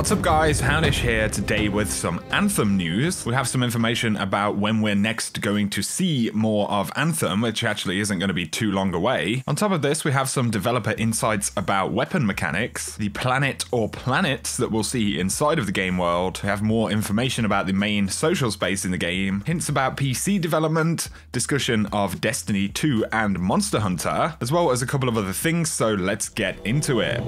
What's up guys, Houndish here today with some Anthem news. We have some information about when we're next going to see more of Anthem, which actually isn't going to be too long away. On top of this, we have some developer insights about weapon mechanics, the planet or planets that we'll see inside of the game world. We have more information about the main social space in the game, hints about PC development, discussion of Destiny 2 and Monster Hunter, as well as a couple of other things, so let's get into it.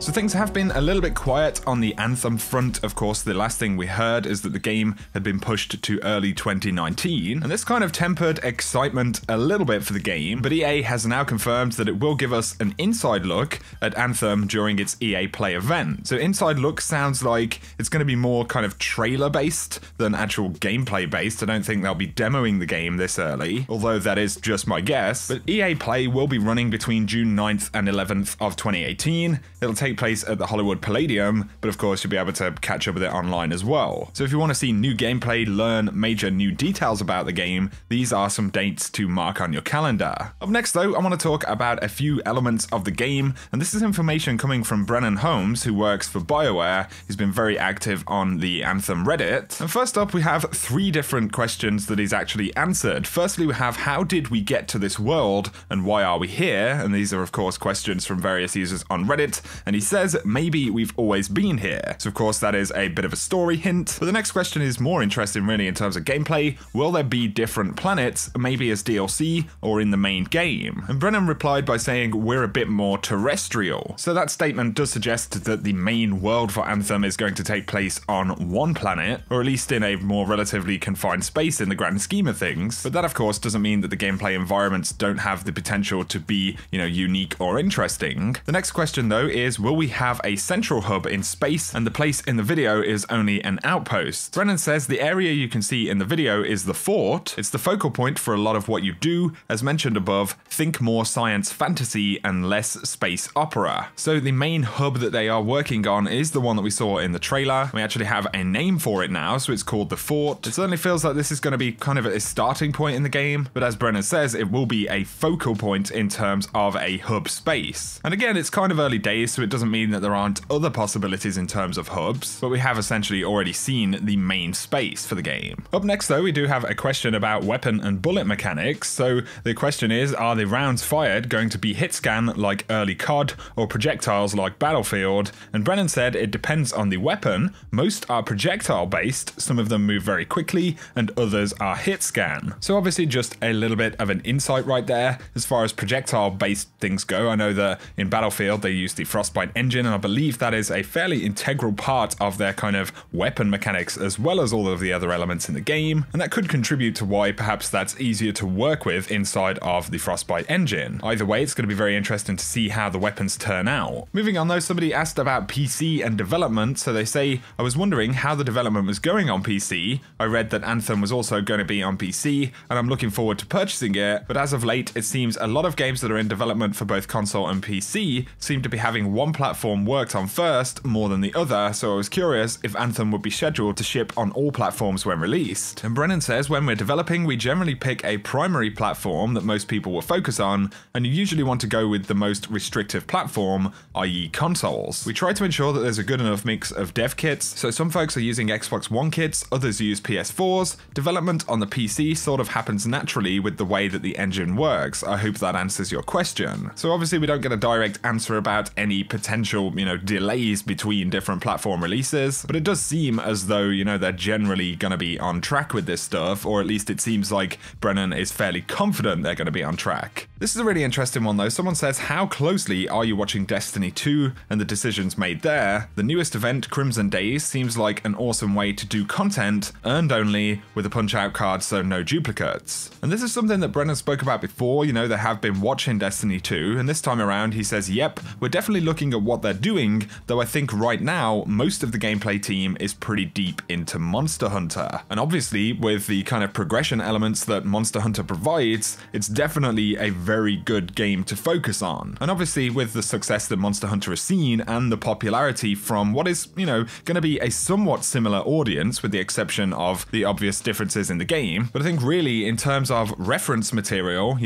So things have been a little bit quiet on the Anthem front. Of course, the last thing we heard is that the game had been pushed to early 2019, and this kind of tempered excitement a little bit for the game, but EA has now confirmed that it will give us an inside look at Anthem during its EA Play event. So inside look sounds like it's going to be more kind of trailer based than actual gameplay based. I don't think they'll be demoing the game this early, although that is just my guess. But EA Play will be running between June 9th and 11th of 2018. It'll take place at the Hollywood Palladium, but of course you'll be able to catch up with it online as well. So if you want to see new gameplay, learn major new details about the game, these are some dates to mark on your calendar. Up next though, I want to talk about a few elements of the game, and this is information coming from Brennan Holmes, who works for BioWare. He's been very active on the Anthem Reddit. And first up, we have 3 different questions that he's actually answered. Firstly, we have how did we get to this world and why are we here? And these are of course questions from various users on Reddit, and he says maybe we've always been here. So of course that is a bit of a story hint. But the next question is more interesting really in terms of gameplay. Will there be different planets, maybe as DLC or in the main game? And Brennan replied by saying we're a bit more terrestrial. So that statement does suggest that the main world for Anthem is going to take place on one planet, or at least in a more relatively confined space in the grand scheme of things. But that of course doesn't mean that the gameplay environments don't have the potential to be, unique or interesting. The next question though is, will we have a central hub in space and the place in the video is only an outpost? Brennan says the area you can see in the video is the fort. It's the focal point for a lot of what you do. As mentioned above, think more science fantasy and less space opera. So the main hub that they are working on is the one that we saw in the trailer. We actually have a name for it now, so it's called the fort. It certainly feels like this is going to be kind of a starting point in the game, but as Brennan says, it will be a focal point in terms of a hub space. And again, it's kind of early days, so it doesn't mean that there aren't other possibilities in terms of hubs, but we have essentially already seen the main space for the game. Up next though, we do have a question about weapon and bullet mechanics. So the question is, are the rounds fired going to be hit scan like early COD or projectiles like Battlefield? And Brennan said it depends on the weapon. Most are projectile based, some of them move very quickly, and others are hit scan. So obviously just a little bit of an insight right there. As far as projectile based things go, I know that in Battlefield they use the Frostbite engine, and I believe that is a fairly integral part of their kind of weapon mechanics as well as all of the other elements in the game, and that could contribute to why perhaps that's easier to work with inside of the Frostbite engine. Either way, it's going to be very interesting to see how the weapons turn out. Moving on though, somebody asked about PC and development, so they say, I was wondering how the development was going on PC. I read that Anthem was also going to be on PC, and I'm looking forward to purchasing it, but as of late it seems a lot of games that are in development for both console and PC seem to be having one platform worked on first more than the other, so I was curious if Anthem would be scheduled to ship on all platforms when released. And Brennan says when we're developing, we generally pick a primary platform that most people will focus on, and you usually want to go with the most restrictive platform, i.e. consoles. We try to ensure that there's a good enough mix of dev kits, so some folks are using Xbox One kits, others use PS4s. Development on the PC sort of happens naturally with the way that the engine works. I hope that answers your question. So obviously we don't get a direct answer about any potential, delays between different platform releases, but it does seem as though, they're generally going to be on track with this stuff, or at least it seems like Brennan is fairly confident they're going to be on track. This is a really interesting one though. Someone says, how closely are you watching Destiny 2 and the decisions made there? The newest event, Crimson Days, seems like an awesome way to do content, earned only, with a punch-out card so no duplicates. And this is something that Brennan spoke about before, they have been watching Destiny 2, and this time around he says, yep, we're definitely looking at what they're doing, though I think right now most of the gameplay team is pretty deep into Monster Hunter. And obviously with the kind of progression elements that Monster Hunter provides, it's definitely a very good game to focus on. And obviously with the success that Monster Hunter has seen and the popularity from what is, going to be a somewhat similar audience with the exception of the obvious differences in the game, but I think really in terms of reference material,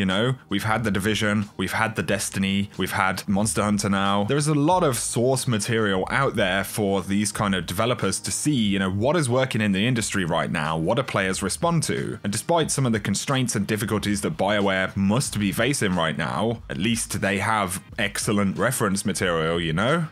we've had The Division, we've had the Destiny, we've had Monster Hunter now. There's a lot of source material out there for these kind of developers to see, what is working in the industry right now, what do players respond to? And despite some of the constraints and difficulties that BioWare must be facing right now, at least they have excellent reference material,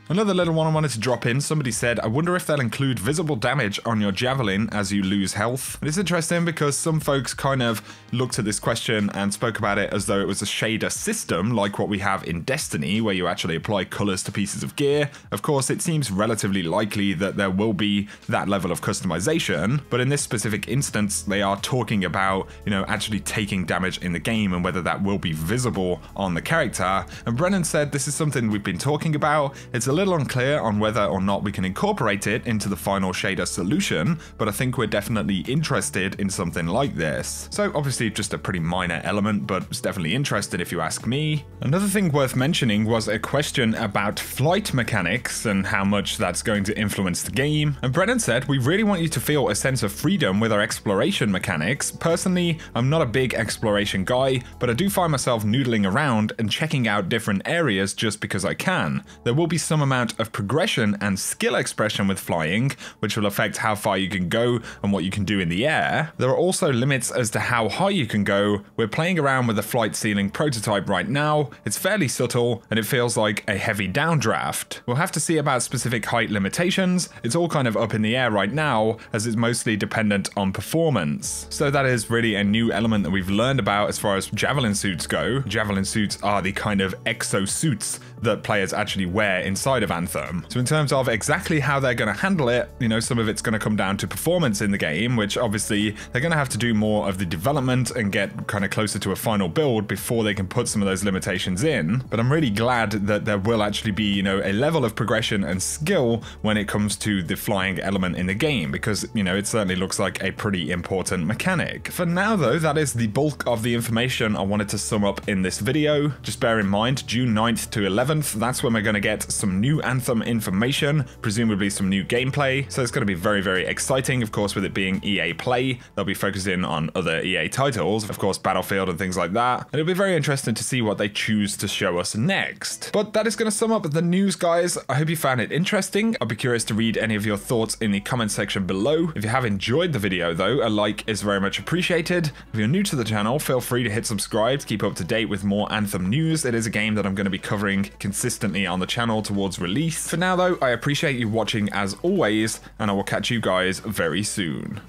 Another little one I wanted to drop in, somebody said, I wonder if they'll include visible damage on your Javelin as you lose health. And it's interesting because some folks kind of looked at this question and spoke about it as though it was a shader system like what we have in Destiny, where you actually apply colors to pieces of gear. Of course, it seems relatively likely that there will be that level of customization, but in this specific instance, they are talking about, actually taking damage in the game and whether that will be visible on the character. And Brennan said this is something we've been talking about. It's a little unclear on whether or not we can incorporate it into the final shader solution, but I think we're definitely interested in something like this. So obviously just a pretty minor element, but it's definitely interesting if you ask me. Another thing worth mentioning was a question about flight mechanics and how much that's going to influence the game. And Brennan said, we really want you to feel a sense of freedom with our exploration mechanics. Personally, I'm not a big exploration guy, but I do find myself noodling around and checking out different areas just because I can. There will be some amount of progression and skill expression with flying, which will affect how far you can go and what you can do in the air. There are also limits as to how high you can go. We're playing around with the flight ceiling prototype right now. It's fairly subtle and it feels like a heavy downdraft. We'll have to see about specific height limitations. It's all kind of up in the air right now as it's mostly dependent on performance. So that is really a new element that we've learned about as far as Javelin suits go. Javelin suits are the kind of exosuits that players actually wear inside of Anthem. So in terms of exactly how they're going to handle it, some of it's going to come down to performance in the game, which obviously they're going to have to do more of the development and get kind of closer to a final build before they can put some of those limitations in. But I'm really glad that there will actually be, a level of progression and skill when it comes to the flying element in the game, because, it certainly looks like a pretty important mechanic. For now though, that is the bulk of the information I wanted to sum up in this video. Just bear in mind, June 9th to 11th, that's when we're going to get some new Anthem information, presumably some new gameplay. So it's going to be very, very exciting. Of course, with it being EA Play, they'll be focusing on other EA titles, of course, Battlefield and things like that. And it'll be very interesting to see what they choose to show us next. But that is going to sum up the news, guys. I hope you found it interesting. I'll be curious to read any of your thoughts in the comment section below. If you have enjoyed the video though, a like is very much appreciated. If you're new to the channel, feel free to hit subscribe to keep up to date with more Anthem news. It is a game that I'm going to be covering consistently on the channel towards release. For now though, I appreciate you watching as always, and I will catch you guys very soon.